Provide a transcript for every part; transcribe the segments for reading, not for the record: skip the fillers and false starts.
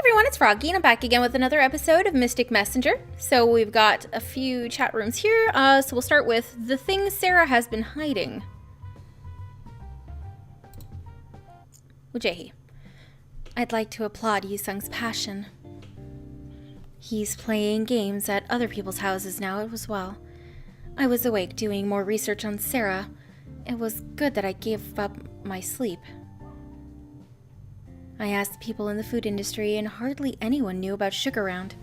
everyone, it's Froggy, and I'm back again with another episode of Mystic Messenger. So we've got a few chat rooms here, so we'll start with the things Sarah has been hiding. Ujehi. I'd like to applaud Yusung's passion. He's playing games at other people's houses now as well. I was awake doing more research on Sarah. It was good that I gave up my sleep. I asked people in the food industry and hardly anyone knew about Sugar Round.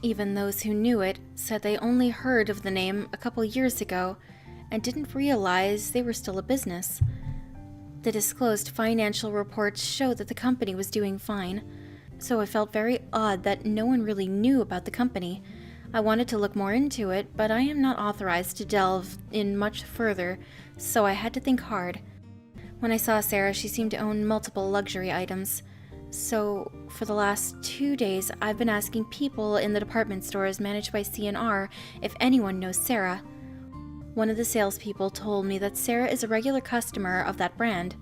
Even those who knew it said they only heard of the name a couple years ago and didn't realize they were still a business. The disclosed financial reports showed that the company was doing fine, so I felt very odd that no one really knew about the company. I wanted to look more into it, but I am not authorized to delve in much further, so I had to think hard. When I saw Sarah, she seemed to own multiple luxury items. So, for the last 2 days, I've been asking people in the department stores managed by C&R if anyone knows Sarah. One of the salespeople told me that Sarah is a regular customer of that brand.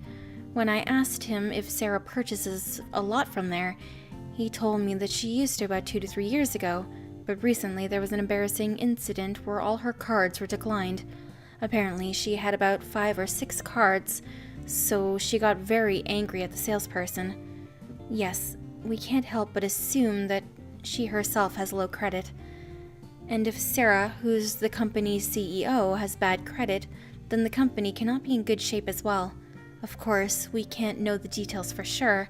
When I asked him if Sarah purchases a lot from there, he told me that she used to about 2 to 3 years ago. But recently there was an embarrassing incident where all her cards were declined. Apparently she had about 5 or 6 cards, so she got very angry at the salesperson. Yes, we can't help but assume that she herself has low credit. And if Sarah, who's the company's CEO, has bad credit, then the company cannot be in good shape as well. Of course, we can't know the details for sure,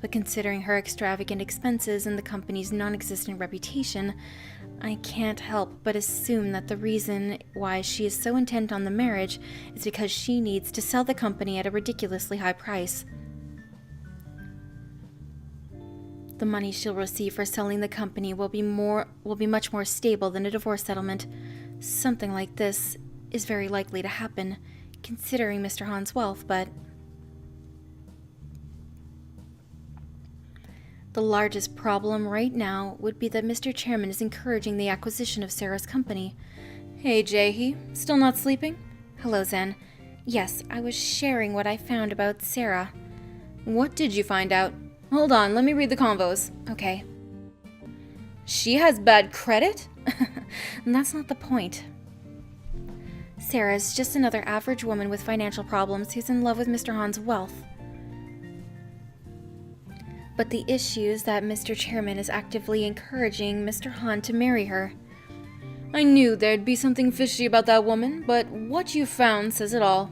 but considering her extravagant expenses and the company's non-existent reputation, I can't help but assume that the reason why she is so intent on the marriage is because she needs to sell the company at a ridiculously high price. The money she'll receive for selling the company will be much more stable than a divorce settlement. Something like this is very likely to happen, considering Mr. Han's wealth, but the largest problem right now would be that Mr. Chairman is encouraging the acquisition of Sarah's company. Hey, Jaehi. Still not sleeping? Hello, Zen. Yes, I was sharing what I found about Sarah. What did you find out? Hold on, let me read the convos. Okay. She has bad credit? That's not the point. Sarah's just another average woman with financial problems who's in love with Mr. Han's wealth. But the issue is that Mr. Chairman is actively encouraging Mr. Han to marry her. I knew there'd be something fishy about that woman, but what you found says it all.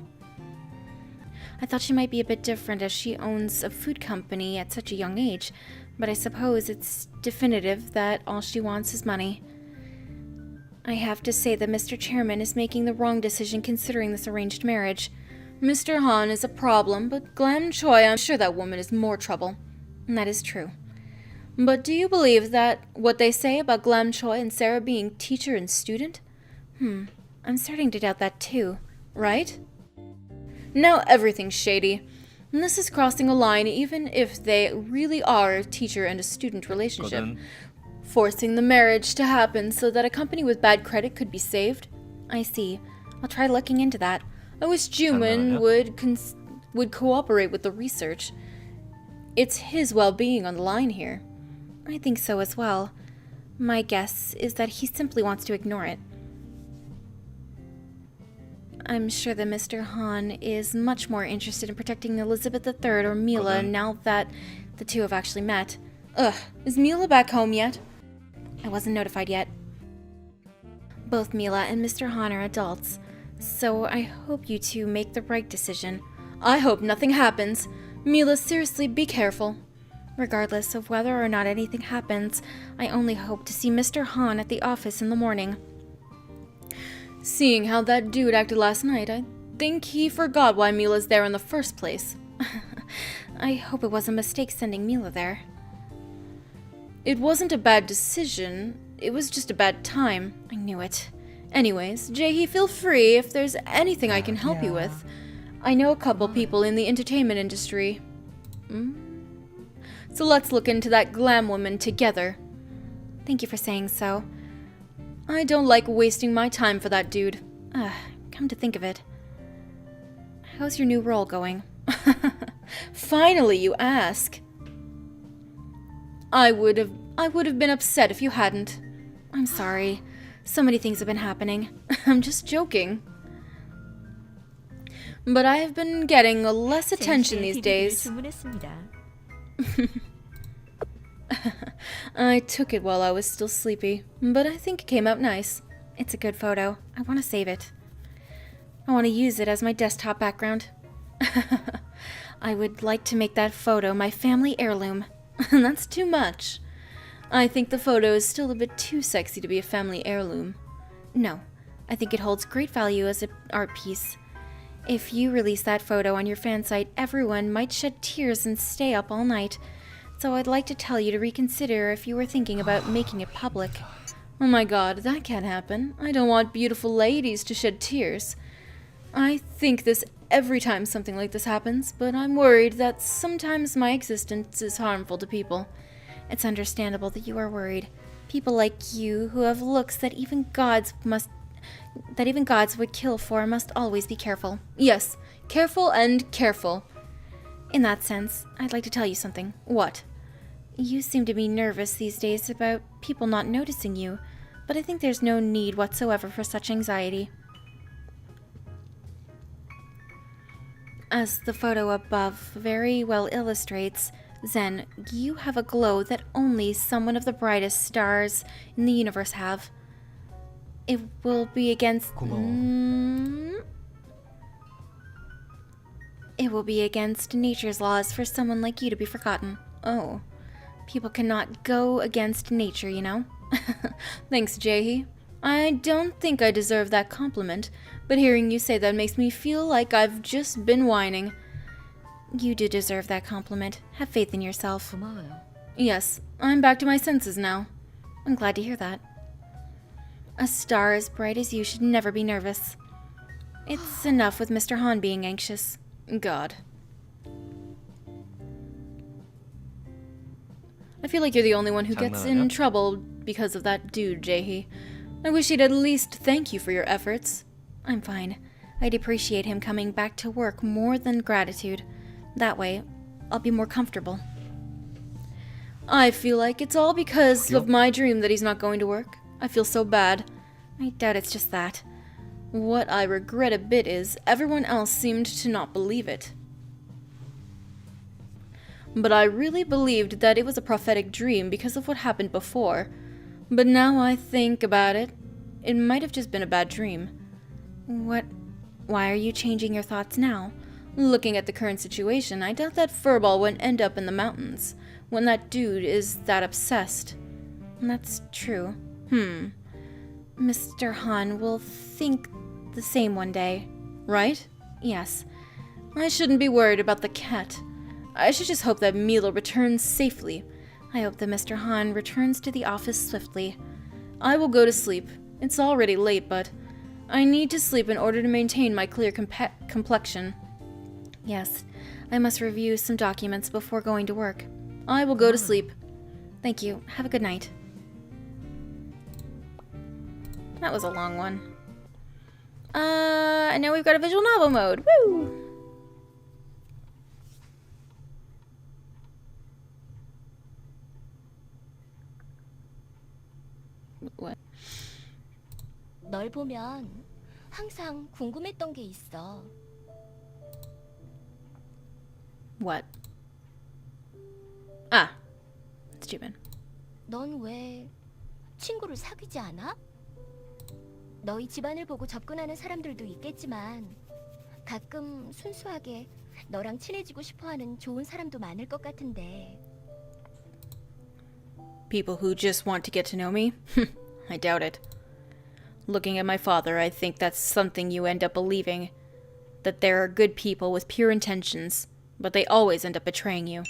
I thought she might be a bit different as she owns a food company at such a young age, but I suppose it's definitive that all she wants is money. I have to say that Mr. Chairman is making the wrong decision considering this arranged marriage. Mr. Han is a problem, but Glam Choi, I'm sure that woman is more trouble. That is true. But do you believe that what they say about Glam Choi and Sarah being teacher and student? I'm starting to doubt that too, right? Now everything's shady. And this is crossing a line even if they really are a teacher and a student relationship. Forcing the marriage to happen so that a company with bad credit could be saved? I see. I'll try looking into that. I wish Jumin would cooperate with the research. It's his well-being on the line here. I think so as well. My guess is that he simply wants to ignore it. I'm sure that Mr. Han is much more interested in protecting Elizabeth III or Mila now that the two have actually met. Ugh, is Mila back home yet? I wasn't notified yet. Both Mila and Mr. Han are adults, so I hope you two make the right decision. I hope nothing happens. Mila, seriously, be careful. Regardless of whether or not anything happens, I only hope to see Mr. Han at the office in the morning. Seeing how that dude acted last night, I think he forgot why Mila's there in the first place. I hope it was a mistake sending Mila there. It wasn't a bad decision, it was just a bad time. I knew it. Anyways, Jaehi, feel free if there's anything I can help you with. I know a couple people in the entertainment industry. So let's look into that glam woman together. Thank you for saying so. I don't like wasting my time for that dude. Come to think of it. How's your new role going? Finally, you ask. I would have been upset if you hadn't. I'm sorry. So many things have been happening. I'm just joking. But I have been getting less attention these days. I took it while I was still sleepy, but I think it came out nice. It's a good photo. I want to save it. I want to use it as my desktop background. I would like to make that photo my family heirloom. That's too much. I think the photo is still a bit too sexy to be a family heirloom. No, I think it holds great value as an art piece. If you release that photo on your fan site, everyone might shed tears and stay up all night. So I'd like to tell you to reconsider if you were thinking about making it public. Oh my god, that can't happen. I don't want beautiful ladies to shed tears. I think this every time something like this happens, but I'm worried that sometimes my existence is harmful to people. It's understandable that you are worried. People like you, who have looks that even gods would kill for, must always be careful. Yes, careful and careful. In that sense, I'd like to tell you something. What? You seem to be nervous these days about people not noticing you, but I think there's no need whatsoever for such anxiety. As the photo above very well illustrates, Zen, you have a glow that only some of the brightest stars in the universe have. It will be against... It will be against nature's laws for someone like you to be forgotten. Oh. People cannot go against nature, you know? Thanks, Jahi. I don't think I deserve that compliment, but hearing you say that makes me feel like I've just been whining. You do deserve that compliment. Have faith in yourself. Yes, I'm back to my senses now. I'm glad to hear that. A star as bright as you should never be nervous. It's enough with Mr. Han being anxious. God. I feel like you're the only one who gets in trouble because of that dude, Jahi. I wish he'd at least thank you for your efforts. I'm fine. I'd appreciate him coming back to work more than gratitude. That way, I'll be more comfortable. I feel like it's all because of my dream that he's not going to work. I feel so bad. I doubt it's just that. What I regret a bit is everyone else seemed to not believe it. But I really believed that it was a prophetic dream because of what happened before. But now I think about it, it might have just been a bad dream. Why are you changing your thoughts now? Looking at the current situation, I doubt that Furball would end up in the mountains when that dude is that obsessed. That's true. Mr. Han will think the same one day. Right? Yes. I shouldn't be worried about the cat. I should just hope that Milo returns safely. I hope that Mr. Han returns to the office swiftly. I will go to sleep. It's already late, but I need to sleep in order to maintain my clear complexion. Yes, I must review some documents before going to work. I will go to sleep. Thank you. Have a good night. That was a long one. And now we've got a visual novel mode. Woo! What? 널 보면 항상 궁금했던 게 있어. What? Ah, it's Jumin. 넌 왜 친구를 사귀지 않아? 너희 집안을 보고 접근하는 사람들도 있겠지만 가끔 순수하게 너랑 친해지고 싶어하는 좋은 사람도 많을 것 같은데. People who just want to get to know me? I doubt it. Looking at my father, I think that's something you end up believing. That there are good people with pure intentions, but they always end up betraying you.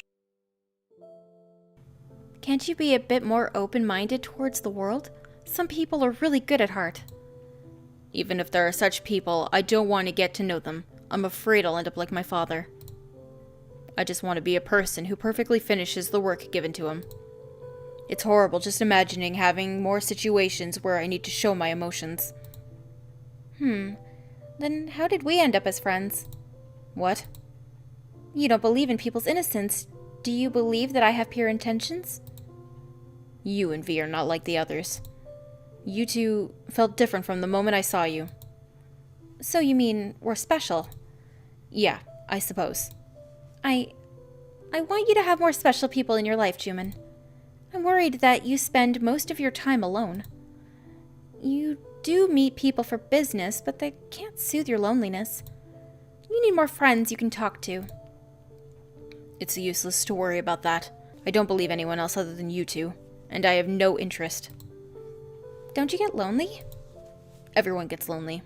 Can't you be a bit more open-minded towards the world? Some people are really good at heart. Even if there are such people, I don't want to get to know them. I'm afraid I'll end up like my father. I just want to be a person who perfectly finishes the work given to him. It's horrible just imagining having more situations where I need to show my emotions. Then how did we end up as friends? What? You don't believe in people's innocence. Do you believe that I have pure intentions? You and V are not like the others. You two felt different from the moment I saw you. So you mean we're special? Yeah, I suppose. I want you to have more special people in your life, Jumin. I'm worried that you spend most of your time alone. You do meet people for business, but they can't soothe your loneliness. You need more friends you can talk to. It's useless to worry about that. I don't believe anyone else other than you two, and I have no interest. Don't you get lonely? Everyone gets lonely.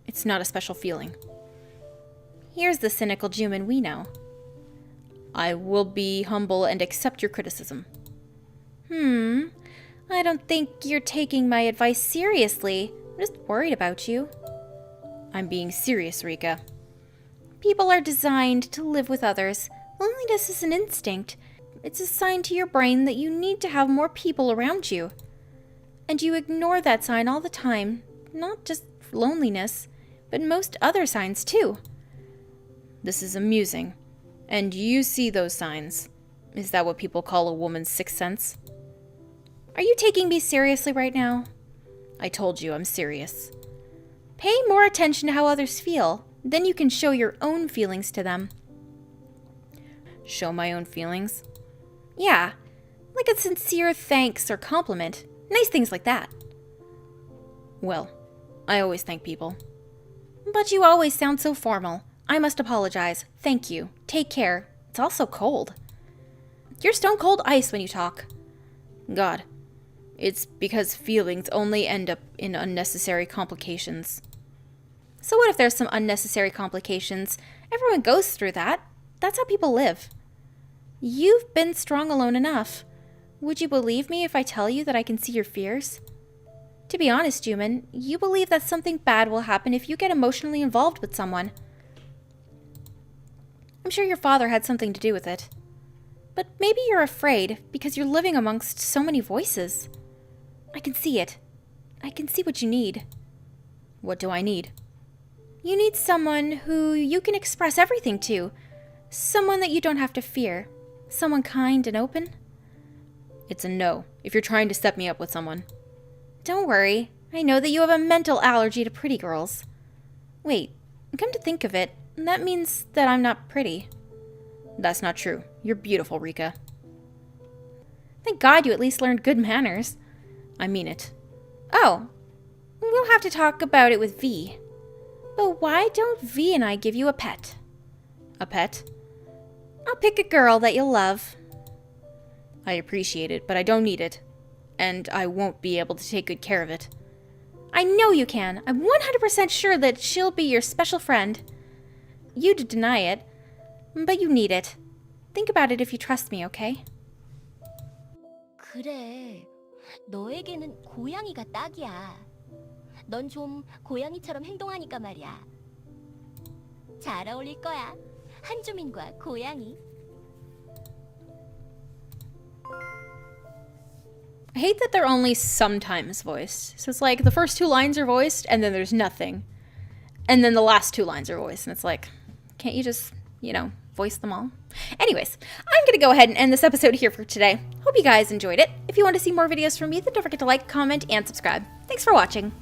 It's not a special feeling. Here's the cynical Jumin we know. I will be humble and accept your criticism. I don't think you're taking my advice seriously. I'm just worried about you. I'm being serious, Rika. People are designed to live with others. Loneliness is an instinct. It's a sign to your brain that you need to have more people around you. And you ignore that sign all the time. Not just loneliness, but most other signs too. This is amusing. And you see those signs. Is that what people call a woman's sixth sense? Are you taking me seriously right now? I told you I'm serious. Pay more attention to how others feel. Then you can show your own feelings to them. Show my own feelings? Yeah, like a sincere thanks or compliment. Nice things like that. Well, I always thank people. But you always sound so formal. I must apologize. Thank you. Take care. It's also cold. You're stone cold ice when you talk. God, it's because feelings only end up in unnecessary complications. So what if there's some unnecessary complications? Everyone goes through that. That's how people live. You've been strong alone enough. Would you believe me if I tell you that I can see your fears? To be honest, Jumin, you believe that something bad will happen if you get emotionally involved with someone. I'm sure your father had something to do with it. But maybe you're afraid because you're living amongst so many voices. I can see it. I can see what you need. What do I need? You need someone who you can express everything to. Someone that you don't have to fear. Someone kind and open. It's a no, if you're trying to set me up with someone. Don't worry. I know that you have a mental allergy to pretty girls. Wait, come to think of it, that means that I'm not pretty. That's not true. You're beautiful, Rika. Thank God you at least learned good manners. I mean it. Oh, we'll have to talk about it with V. But why don't V and I give you a pet? A pet? I'll pick a girl that you'll love. I appreciate it, but I don't need it. And I won't be able to take good care of it. I know you can. I'm 100% sure that she'll be your special friend. You'd deny it, but you need it. Think about it if you trust me, okay? 그래. 너에게는 고양이가 딱이야. 넌 좀 고양이처럼 행동하니까 말이야. 잘 어울릴 거야. 한주민과 고양이. I hate that they're only sometimes voiced. So it's like the first two lines are voiced, and then there's nothing. And then the last two lines are voiced, and it's like, can't you just, voice them all? Anyways, I'm going to go ahead and end this episode here for today. Hope you guys enjoyed it. If you want to see more videos from me, then don't forget to like, comment, and subscribe. Thanks for watching.